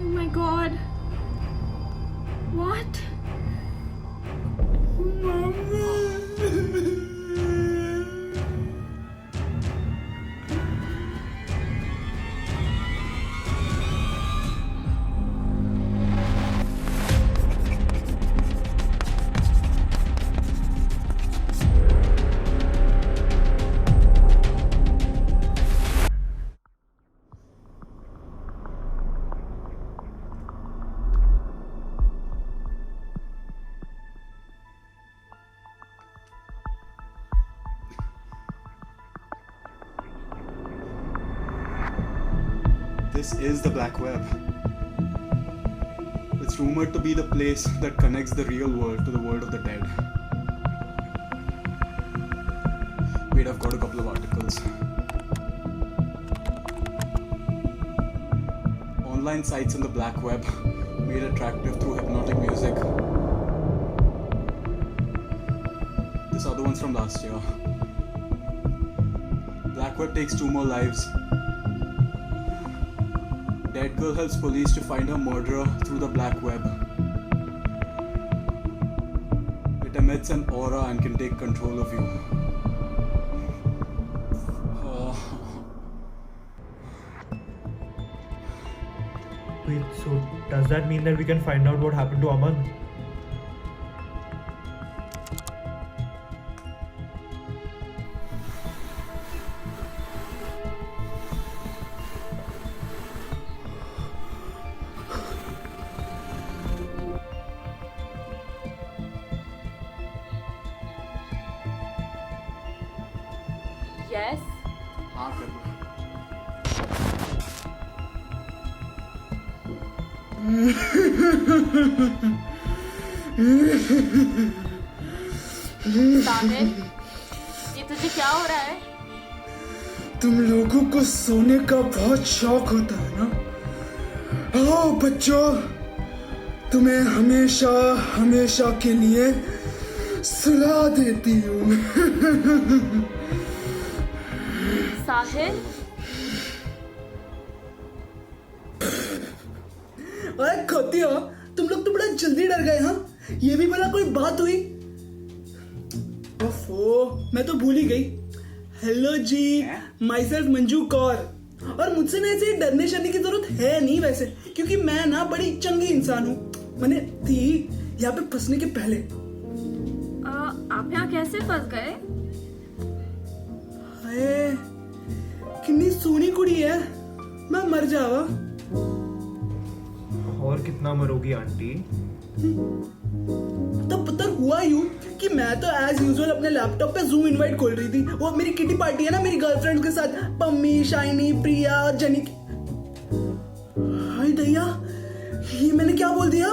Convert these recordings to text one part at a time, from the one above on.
Oh my god. What? This is the Black Web. It's rumored to be the place that connects the real world to the world of the dead. Wait, I've got a couple of articles. Online sites in the Black Web made attractive through hypnotic music. This other one's from last year. Black Web takes 2 more lives. Dead girl helps police to find her murderer through the Black Web. It emits an aura and can take control of you. Wait, so does that mean that we can find out what happened to Aman? Yes? हाँ कर दो. साहिल, ये तुझे क्या हो रहा है? तुम लोगों को सोने का बहुत शौक होता है ना? आओ बच्चों, तुम्हें हमेशा हमेशा के लिए सुला देती हूँ. साहिल, अरे खोती हो, तुम लोग तो बड़ा जल्दी डर गए. हाँ, ये भी भला कोई बात हुई? ओफो, मैं तो भूल ही गई. हेलो जी, माई सेल्फ मंजू कौर. और मुझसे ना ऐसे डरने शरने की जरूरत है नहीं वैसे, क्योंकि मैं ना बड़ी चंगी इंसान हूँ. मैंने थी यहाँ पे फंसने के पहले. आप यहाँ कैसे फंस गए? हाय, कितनी सोनी कुड़ी है. मैं मर जावा. और कितना मरोगी आंटी? तो पता हुआ यूं कि मैं तो एज यूजुअल अपने लैपटॉप पे जूम इनवाइट खोल रही थी. वो मेरी किटी पार्टी है ना, मेरी गर्लफ्रेंड के साथ, पम्मी, शाइनी, प्रिया और जनी. हाय दया, ये मैंने क्या बोल दिया?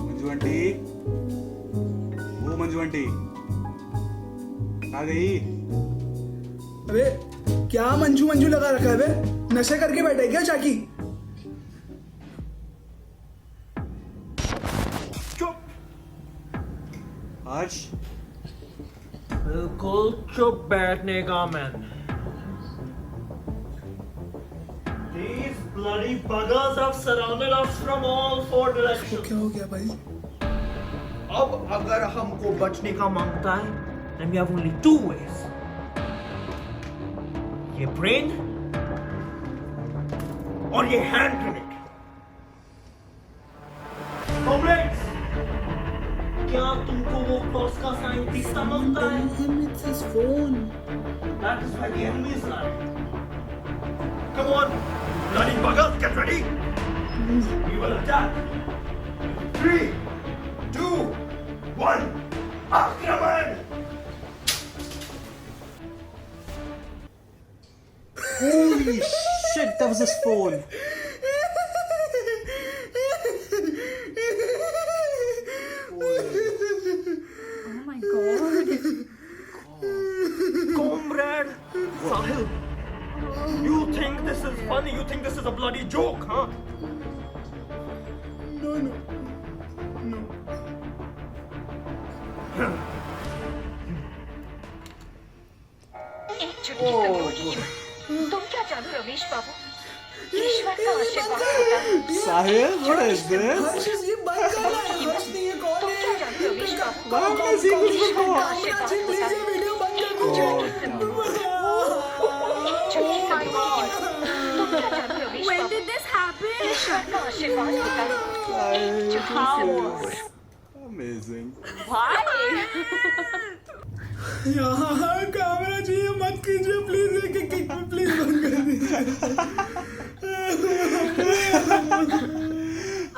मंजू आंटी, वो मंजू आंटी आ गई. अबे क्या मंजू मंजू लगा रखा है बे? नशे करके बैठे क्या चाकी? हर्ष, बिल्कुल चुप बैठने का man. These bloody buggers have surrounded us from all 4 directions. क्या हो गया भाई? अब अगर हमको बचने का मांगता है, then we have only 2 ways. ये ब्रेन और ये हैंड ग्रेनेड. Comrades, क्या तुमको वो क्रॉस का साइन दिखता मांगता है? It's his phone. That is why the enemy is lying. Come on, bloody buggers, get ready. We will attack. 3, 2, 1, आक्रमण! holy shit, that was his phone. Oh my god. Comrade Sahil, you think this is funny? You think this is a bloody joke, huh? No. एक चुटकी से दो नीम. तुम क्या जानो रमेश बाबू, Sahil, what is this? हर्ष ये बंद कर हर्ष नहीं है कौन है Why am I seeing this before? जी प्लीज ये वीडियो बंद कर दीजिए When did this happen? How? Amazing. Why? यहाँ कैमरा चाहिए मत कीजिए प्लीज प्लीज बंद कर दीजिए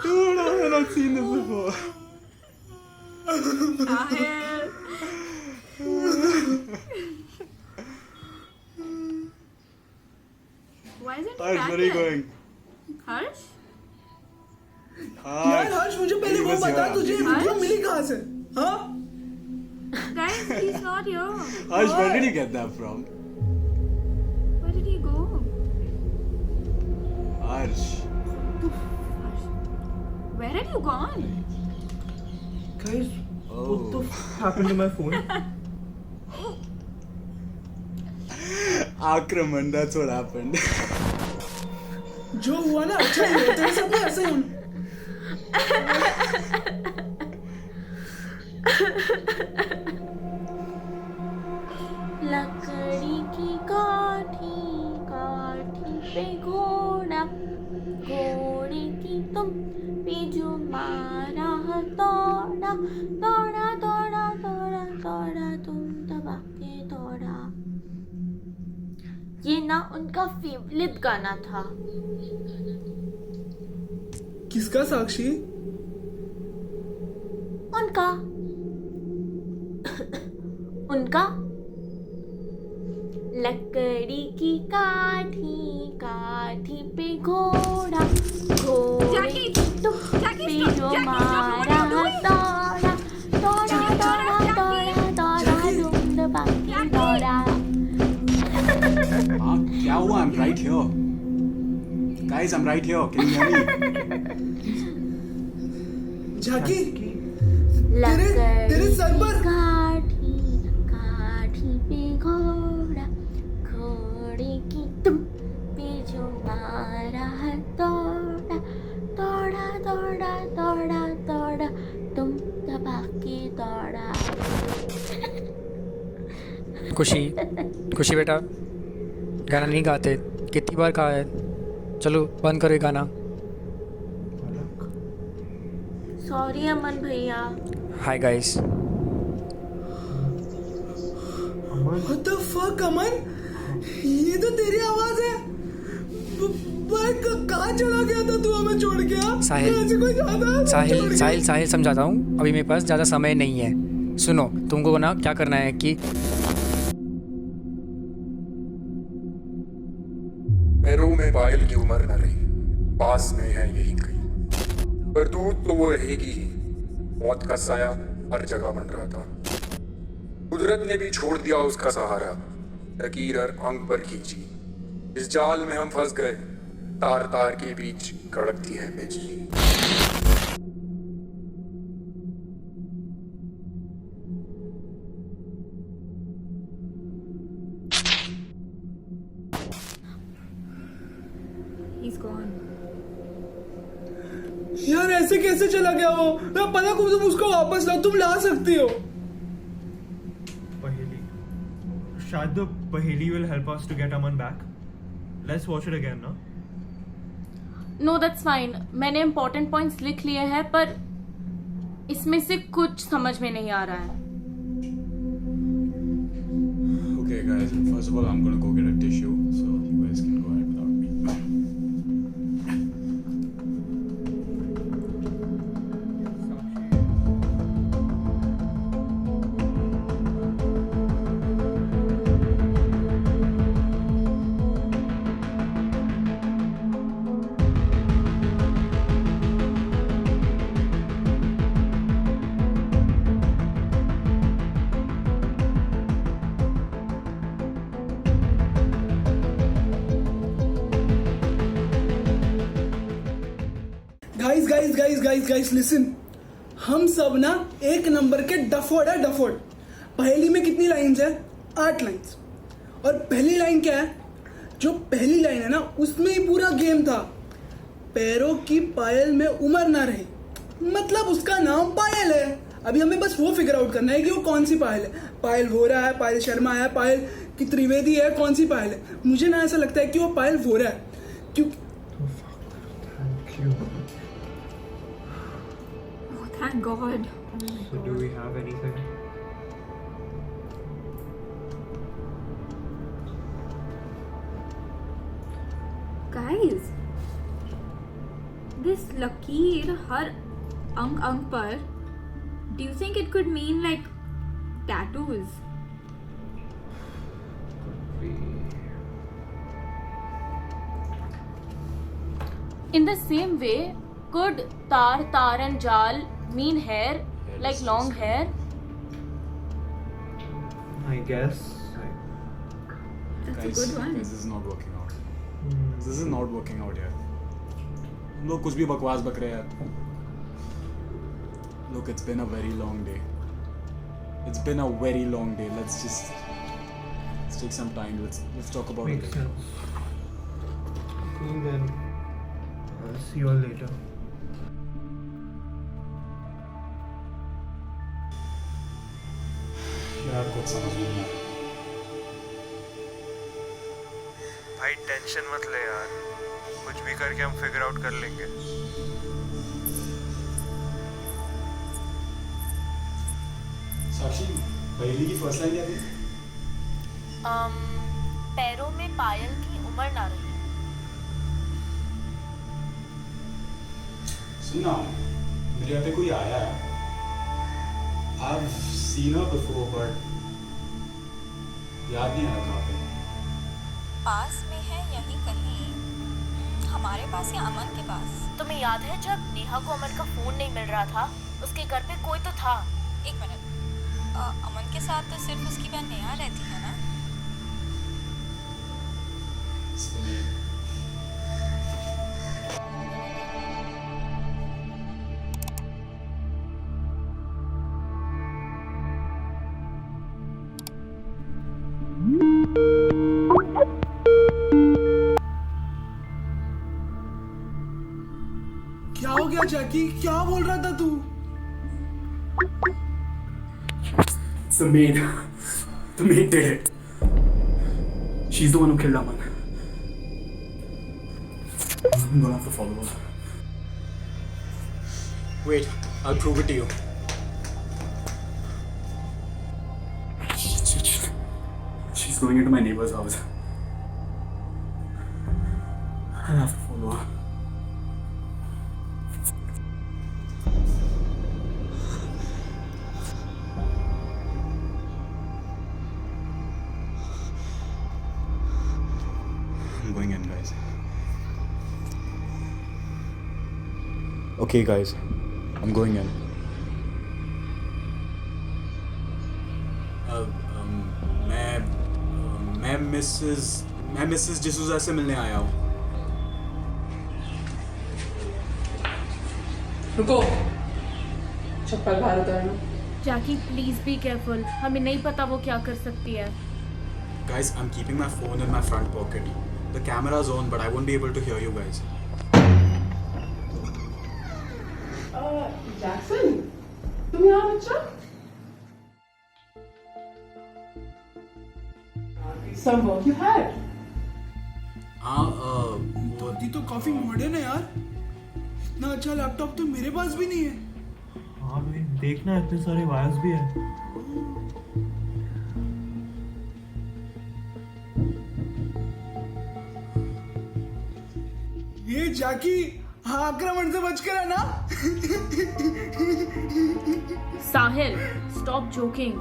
Dude, I have not seen this before. Why isn't he Harsh, back where are you yet? going? Harsh? यार हर्ष मुझे पहले वो बता तुझे वीडियो मिली कहाँ से हाँ Guys, he's not here. Harsh, where did you get that from? Where did he go? Harsh. Where had you gone? Guys, Oh. what the happened to my phone? Akraman, that's what happened. जो हुआ ना अच्छा ही हुआ तेरे सब में ऐसा ही होना लकड़ी की काठी काठी पे घोड़ा घोड़े की तुम पे जो मारा दौड़ा दौड़ा दौड़ा दौड़ा दौड़ा तुम दबा के दौड़ा। ये ना उनका फेवरेट गाना था। किसका साक्षी उनका उनका लकड़ी की काठी काठी पे घोड़ा घोड़े की तुम पे जो मारा दौड़ा दौड़ा दौड़ा दौड़ा दौड़ा तुम दबा के दौड़ा। हाँ, क्या हुआ? I'm right here. Guys, I'm right here. Can you hear me? झाकी लकड़ी तेरे सर पर काठी काठी पे घोड़ा घोड़े की तुम पे जो मारा दौड़ा दौड़ा दौड़ा दौड़ा दौड़ा तुम दबा के दौड़ा। खुशी बेटा गाना नहीं गाते कितनी बार कहा है चलो बंद करो ये गाना। सॉरी अमन भैया। Hi guys What the fuck अमन ये तो तेरी आवाज है कहाँ चला गया था तू हमें छोड़ के साहिल ऐसे कोई जाता है साहिल समझाता हूँ अभी मेरे पास ज़्यादा समय नहीं है। सुनो तुमको ना क्या करना है कि पैरों में पायल की उम्र न रही पास में है यही कहीं पर दूर तो वो रहेगी ही। मौत का साया हर जगह बन रहा था कुदरत ने भी छोड़ दिया उसका सहारा लकीर हर अंग पर खींची इस जाल में हम फंस गए तार तार के बीच कड़कती है बिजली। He's gone. यार ऐसे कैसे चला गया वो मैं पता को तुम उसको वापस ला तुम ला सकती हो। Paheli. Shad the Paheli will help us to get Aman back. Let's watch it again, no? No, that's fine. मैंने important points लिख लिए हैं पर इसमें से कुछ समझ में नहीं आ रहा है। Okay, guys, first of all, I'm gonna go get a tissue, so you guys can go ahead without me. Guys listen हम सब ना एक नंबर के डफोड है डफोड। पहेली में कितनी लाइंस है? 8 लाइंस। और पहली लाइन क्या है? जो पहली लाइन है ना उसमें ही पूरा गेम था। पैरों की पायल में उम्र ना रही, मतलब उसका नाम पायल है। अभी हमें बस वो फिगर आउट करना है कि वो कौन सी पायल है। पायल वोरा है, पायल शर्मा है, पायल की त्रिवेदी है, कौन सी पायल है। मुझे ना ऐसा लगता है कि वो पायल वोरा है, क्योंकि Thank you. Oh, thank God. So do we have anything? Guys, this लकीर हर अंग पर, do you think it could mean like tattoos? In the same way, could tar and jal mean hair, like long hair? I guess. That's a Guys, good one. guys, this is not working out. This is not working out यार. हम लोग कुछ भी बकवास बक रहे हैं. Look, it's been a very long day. It's been a very long day. Let's take some time. Let's talk about Makes it. sense. Cool then. I'll see you all later. यार कुछ समझ में नहीं आ रहा. भाई टेंशन मत ले यार, कुछ भी करके हम फिगर आउट कर लेंगे. साक्षी, पहली की फर्स्ट लाइन क्या थी? पैरों में पायल की उम्र ना रही. सुना, मेरे यहाँ पे कोई आया है. I've seen her before, but याद नहीं आ रहा कहाँ पे. पास में है यहीं कहीं, हमारे पास या अमन के पास. तुम्हें याद है जब नेहा को अमन का फोन नहीं मिल रहा था, उसके घर पे कोई तो था. एक मिनट, अमन के साथ तो सिर्फ उसकी बहन नेहा रहती है ना? सुनिए. क्या हो गया जैकी, क्या बोल रहा था तू? The maid did it. She's the one who killed Aman. I'm gonna have to follow her. Wait, I'll prove it to you. Shit. She's going into my neighbor's house. I'll have to follow her. I'm going in, guys. Okay, guys, I'm going in. मैं Mrs D'Souza से मिलने आया हूँ. रुको, चप्पल बाहर उतारना. जैकी please be careful, हमें नहीं पता वो क्या कर सकती है. Guys, I'm keeping my phone in my front pocket. The camera's on, but I won't be able to hear you guys. Jackson, तुम यहाँ बच्चा? Some work you had. हाँ, दादी तो काफी मॉडर्न है यार. इतना अच्छा लैपटॉप तो मेरे पास भी नहीं है. हाँ भाई, देखना इतने सारे वायर्स भी हैं. ये जैकी आक्रमण से बचकर है ना. साहिल, स्टॉप जोकिंग.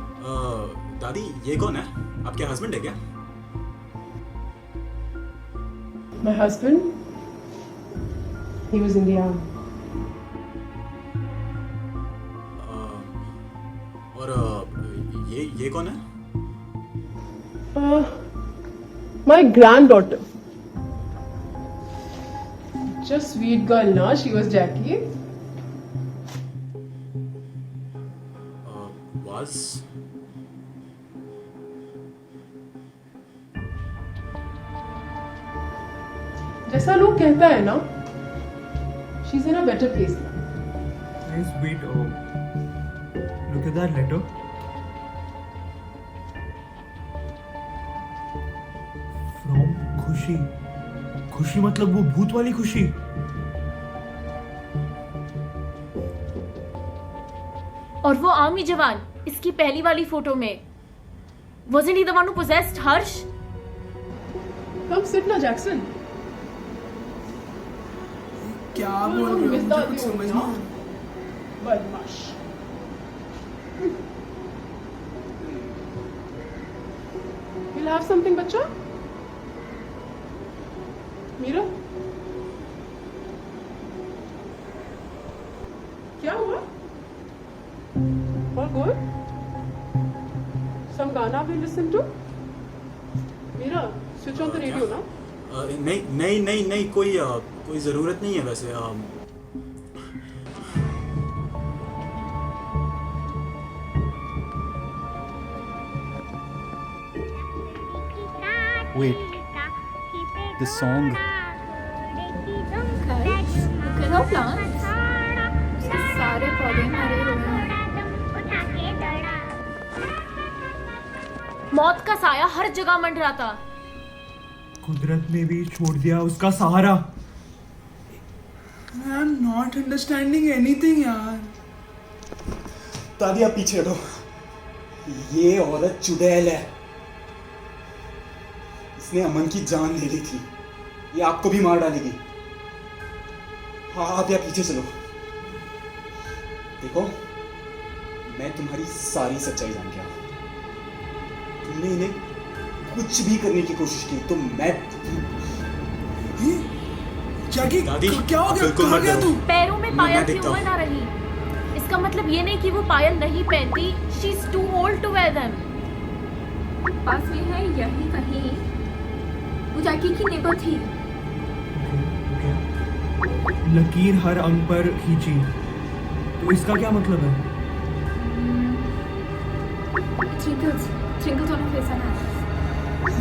दादी, ये कौन है? आपके हस्बैंड है क्या? My husband? He was in the army. और ये कौन है? My granddaughter. Just sweet girl, na? She was Jackie. Was? ऐसा लोग कहता है ना. She's in a better place now. Guys, wait. Oh, look at that letter. From खुशी. खुशी मतलब वो भूत वाली खुशी. और वो आर्मी जवान इसकी पहली वाली फोटो में. Wasn't he the one who possessed Harsh? Come sit ना Jackson. क्या बोल रहे हो? मुझे कुछ समझ नहीं आ रहा. बदमाश. We'll have something, बच्चा. मीरा. क्या हुआ? All good? Some गाना we listen to? Meera, switch on the radio ना. नहीं कोई ज़रूरत नहीं है वैसे. Wait, this song. Look at our plants. सारे पौधे मरे हुए हैं. मौत का साया हर जगह मंडराता. कुदरत ने भी छोड़ दिया उसका सहारा. I am not understanding anything यार. दादी आप पीछे हटो. ये औरत चुड़ैल है. इसने अमन की जान ले ली थी. ये आपको भी मार डालेगी. हाँ आप यहाँ पीछे चलो. देखो मैं तुम्हारी सारी सच्चाई जान गया. तुमने इन्हें कुछ भी करने की कोशिश की तो मैं. जैकी दादी क्या हो गया? बिल्कुल कहाँ मत गया डरो. तू? पैरों में पायल देखता क्यों हूँ. ना रही. इसका मतलब ये नहीं कि वो पायल नहीं पहनती. She is too old to wear them. पास में है यही कहीं. वो जैकी की नेबर थी. लकीर हर अंग पर खींची. तो इसका क्या मतलब है? Trinkles on her face and hands.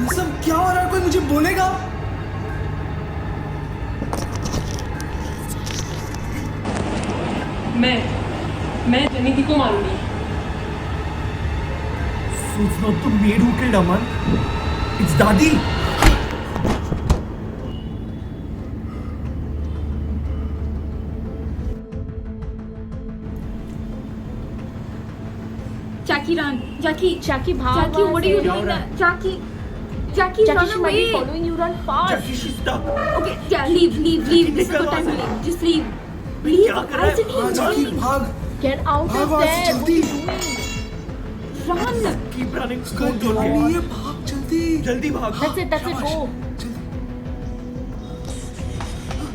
ये सब क्या हो रहा है? कोई मुझे बोलेगा? मैं जेनिकी को मारूंगी. So it's not the maid who killed Aman. It's Dadi. Jackie, run. Jackie, भाग. Jackie, what are you क्या हो doing? रहा है? Jackie, Jackie, run she might be away. following you. Run fast. Jackie, she's stuck. Okay, yeah, leave. This is the time to leave. Just leave. Leave. क्या कर रहा है? Isn't he हाँ जैकी annoying? भाग. Get out भाग of वहाँ there. से What जल्दी. are you doing? Run. Keep running. उसका Don't ध्यान get नहीं है. भाग जल्दी. जल्दी भाग. That's it. Go.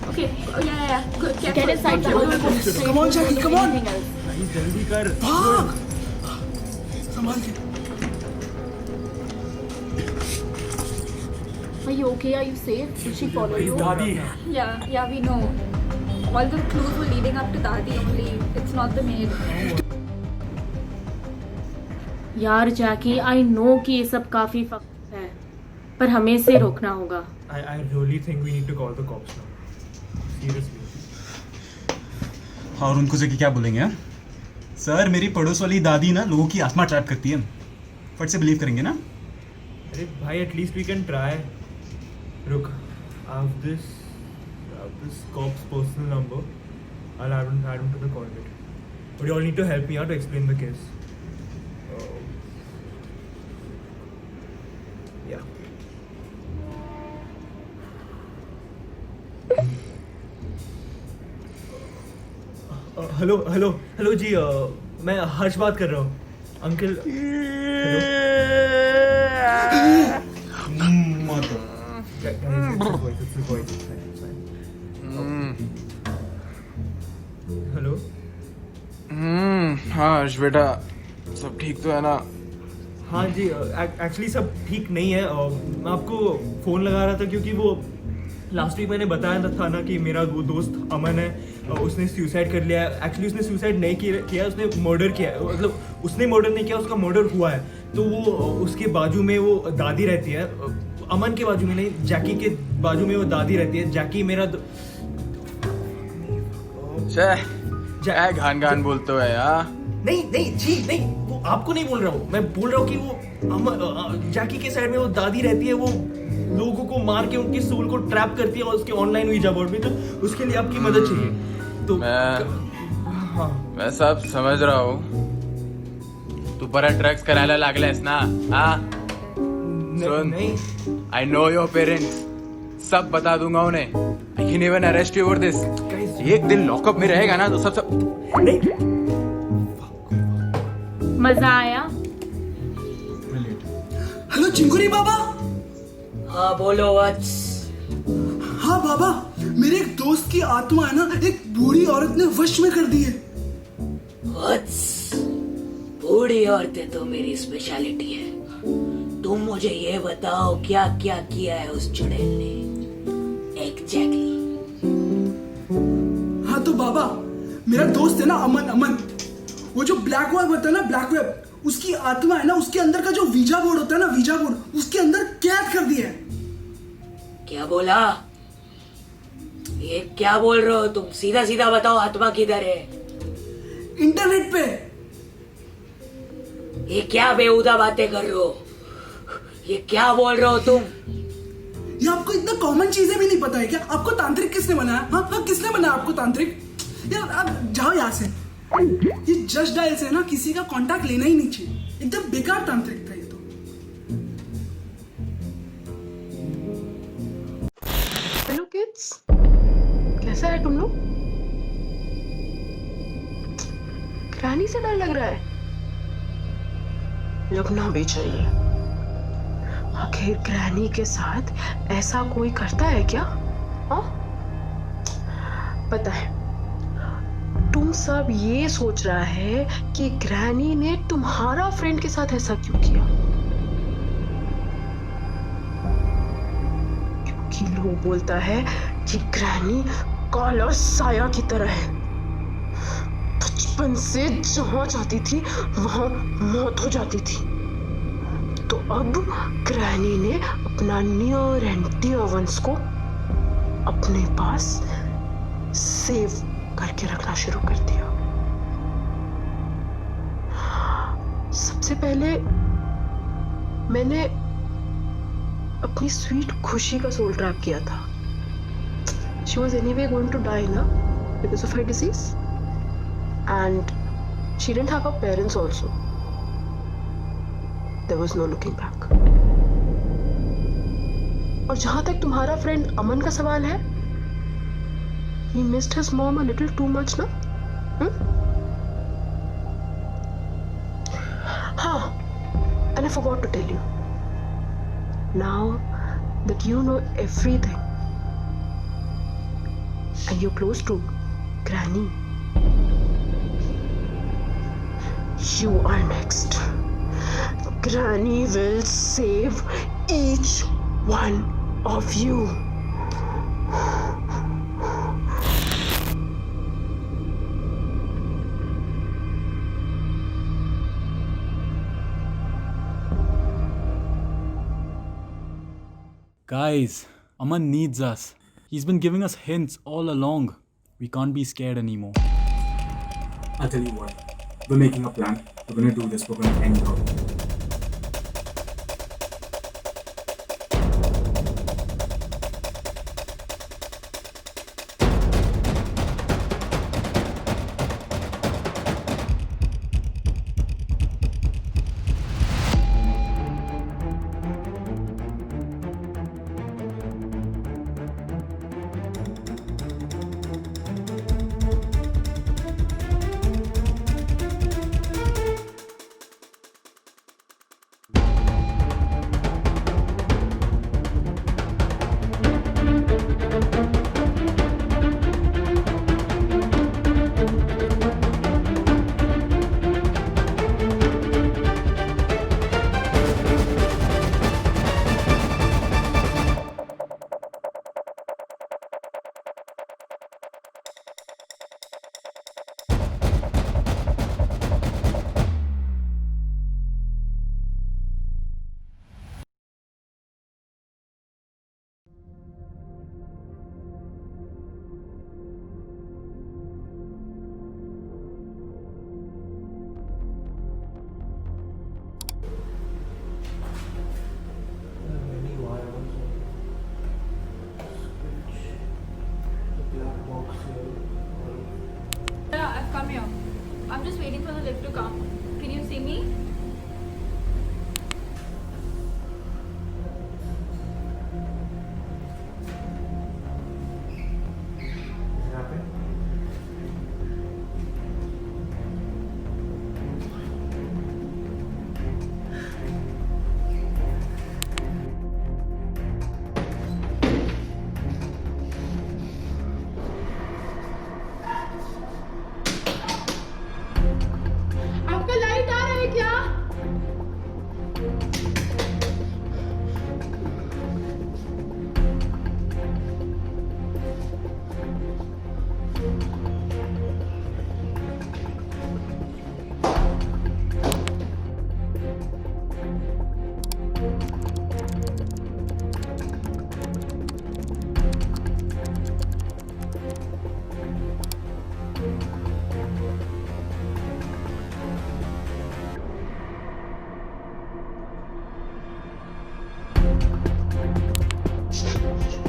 Okay. Oh, yeah. Good. Get inside the house. Go straight. Come on, Jackie, Don't do come on. anything else. भाई जल्दी कर. भाग. संभाल के. Are you okay? Are you safe? Did she follow you? दादी. Yeah, we know. All the clues were leading up to Dadi only. It's not the maid. यार जैकी, I know कि ये सब काफी फक है, पर हमें इसे रोकना होगा. I really think we need to call the cops now. Seriously. और उनको जाके क्या बोलेंगे? हाँ सर मेरी पड़ोस वाली दादी ना लोगों की आत्मा ट्रैप करती है. फट से बिलीव करेंगे ना? अरे भाई at least we can try. रुक. I have this cop's personal number. I'll add him to the call later. But you all need to help me out to explain the case. Yeah. Hello जी. मैं हर्ष बात कर रहा हूँ. Uncle. Hello. हाँ हर्ष बेटा, सब ठीक तो है ना? हाँ जी. एक्चुअली सब ठीक नहीं है. मैं आपको फ़ोन लगा रहा था क्योंकि वो लास्ट वीक मैंने बताया था ना कि मेरा वो दोस्त अमन है, उसने सुसाइड कर लिया है. एक्चुअली उसने सुसाइड नहीं किया, उसने मर्डर किया है. मतलब उसने मर्डर नहीं किया, उसका मर्डर हुआ है. तो वो उसके बाजू में वो दादी रहती है. अमन के बाजू में नहीं, जैकी के बाजू में वो दादी रहती है, जैकी मेरा क्या घान घान बोलते हो यार? नहीं नहीं जी नहीं, वो आपको नहीं बोल रहा हूँ, मैं बोल रहा हूँ कि वो जैकी के साइड में वो दादी रहती है, वो लोगों को मार के उनके सोल को ट्रैप करती है और उसके ऑनलाइन वीजा बोर्ड में, तो उसके लिए आपकी मदद चाहिए। तो मैं सब समझ रहा हूँ, तू परत ड्रग्स करायला लागलायस ना? हाँ सुन, I know your parents, सब बता दूंगा उन्हें। I can even arrest you for this। एक दिन लॉकअप में रहेगा ना तो सब मजा आया? हेलो चिंगुरी बाबा। हाँ बोलो वत्स। हाँ बाबा, मेरे एक दोस्त की आत्मा है ना, एक बूढ़ी औरत ने वश में कर दी है। वत्स, बूढ़ी औरतें तो मेरी स्पेशलिटी है। तुम मुझे ये बताओ क्या क्या किया है उस चुड़ैल ने एग्जैक्टली। हाँ तो बाबा, मेरा दोस्त है ना अमन, वो जो ब्लैक वेब होता है ना, ब्लैक वेब, उसकी आत्मा है ना, उसके अंदर का जो वीजा बोर्ड होता है ना, वीजा बोर्ड, उसके अंदर कैद कर दिया है। क्या बोला? ये क्या बोल रहे हो तुम? सीधा सीधा बताओ, आत्मा किधर है? इंटरनेट पे। ये क्या बेहुदा बातें कर रहे हो? ये क्या बोल रहे हो तुम? ये आपको इतना कॉमन चीजें भी नहीं पता है क्या? आपको तांत्रिक किसने बनाया? हाँ, किसने बनाया आपको तांत्रिक? यार आप जाओ यहाँ से। ये जस्ट डायल से ना किसी का कांटेक्ट लेना ही नहीं चाहिए, एकदम बेकार तांत्रिक था ये तो। हेलो किड्स, कैसा है तुम लोग? ग्रैनी से डर लग रहा है? लगना भी चाहिए। आखिर ग्रैनी के साथ ऐसा कोई करता है क्या? हाँ, पता है तुम सब ये सोच रहा है कि ग्रैनी ने तुम्हारा फ्रेंड के साथ ऐसा क्यों किया, क्योंकि लोग बोलता है कि ग्रैनी काला साया की तरह है। बचपन से जहां जाती थी वहां मौत हो जाती थी। तो अब ग्रैनी ने अपना नियर एंड डियर वंस को अपने पास सेव करके रखना शुरू कर दिया। सबसे पहले मैंने अपनी स्वीट खुशी का सोल ट्रैप किया था। She was anyway going to die ना, because of her disease, and she didn't have her parents also. There was no looking back. और जहां तक तुम्हारा फ्रेंड अमन का सवाल है, he missed his mom a little too much ना? हाँ, and I forgot to tell you. Now that you know everything, and you're close to Granny, you are next. Granny will save each one of you. Guys, Aman needs us. He's been giving us hints all along. We can't be scared anymore. I'll tell you what. We're making a plan. We're gonna do this. We're gonna end it all. I'm just waiting for the lift to come. Can you see me? आपका light आ रहा है क्या?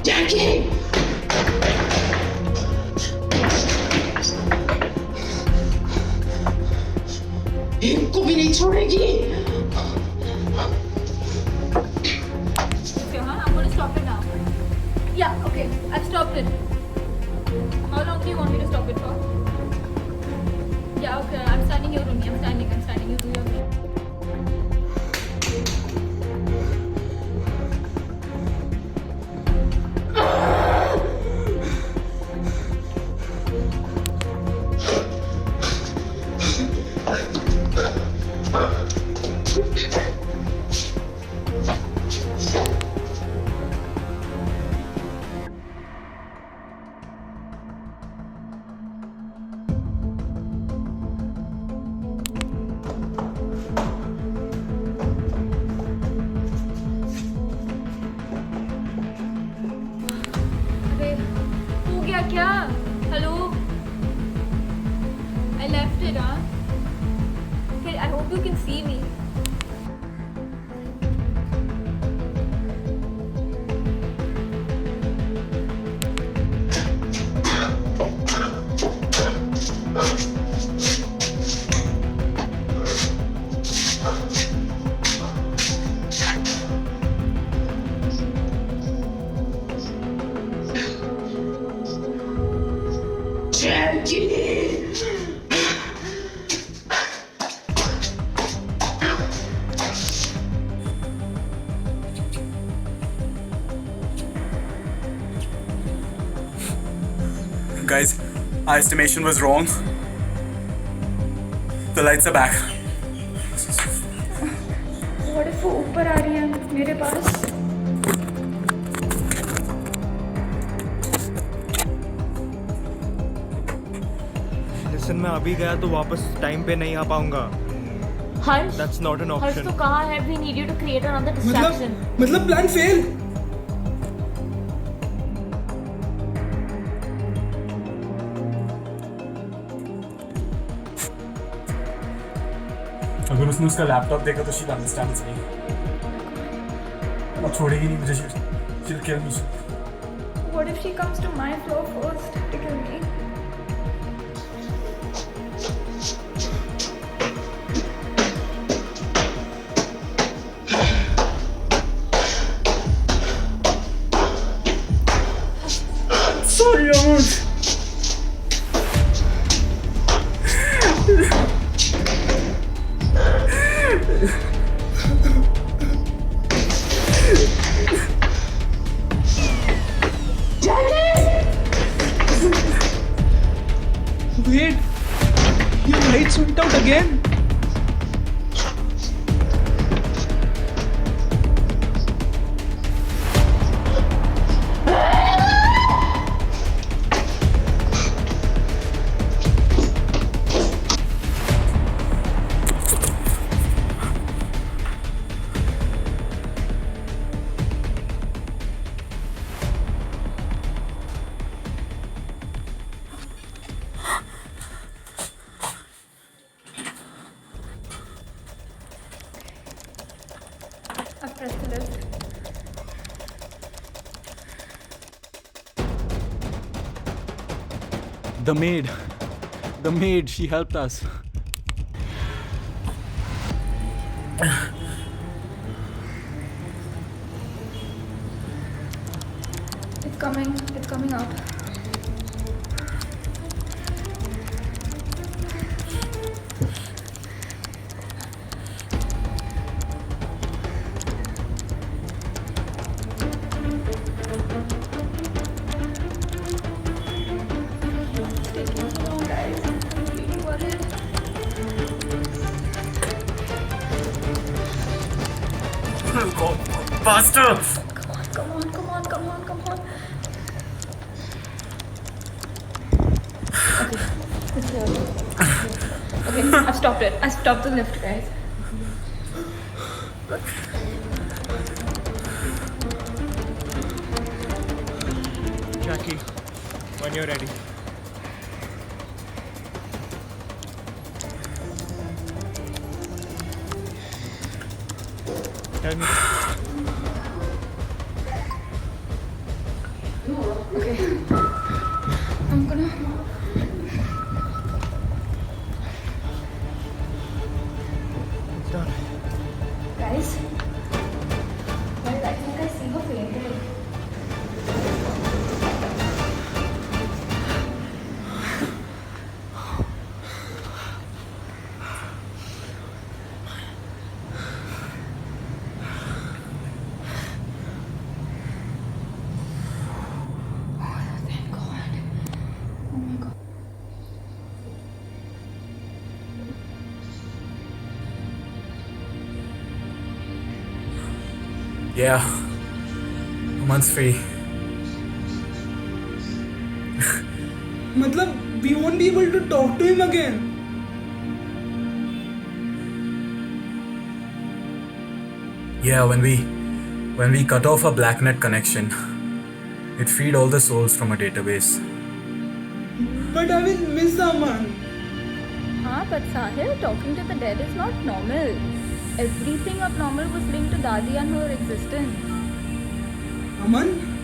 जैकी! इनको भी नहीं छोड़ेगी। Okay, huh? I'm gonna stop it now. Yeah, okay. I've stopped it. How long do you want me to stop it for? Yeah, okay. I'm standing here only. I'm standing. You do your thing. अरे हो गया क्या? Hello? I left it, huh? Okay, I hope you can see me. Guys, our estimation was wrong. The lights are back. What if वो ऊपर आ रही है मेरे पास? Listen, मैं अभी गया तो वापस टाइम पे नहीं आ पाऊंगा. हर्ष, That's not an Harsh option. तो कहा है we need you to create another distraction. मतलब प्लान फेल। अगर उसने उसका लैपटॉप देखा तो she'll understand it's me. वो छोड़ेगी नहीं मुझे. She'll kill me. What if she comes to my floor first to kill me? Sorry, Aman. Wait, your lights went out again. I've pressed the lift. The maid, she helped us. It's coming out. It's taking so long, guys. I'm really worried. Go faster! Come on. Okay, it's here. Okay, I've stopped it. I've stopped the lift, guys. Jackie, when you're ready. Tell me. Okay. I'm gonna. It's done. Guys. Well, I think I see her fainting. Thank God. Oh my God. Yeah. Aman's free. मतलब we won't be able to talk to him again. Yeah, when we cut off a blacknet connection, it freed all the souls from a database. But I will miss Aman. But Sahil, talking to the dead is not normal. Everything abnormal was linked to Dadi and her existence. Aman?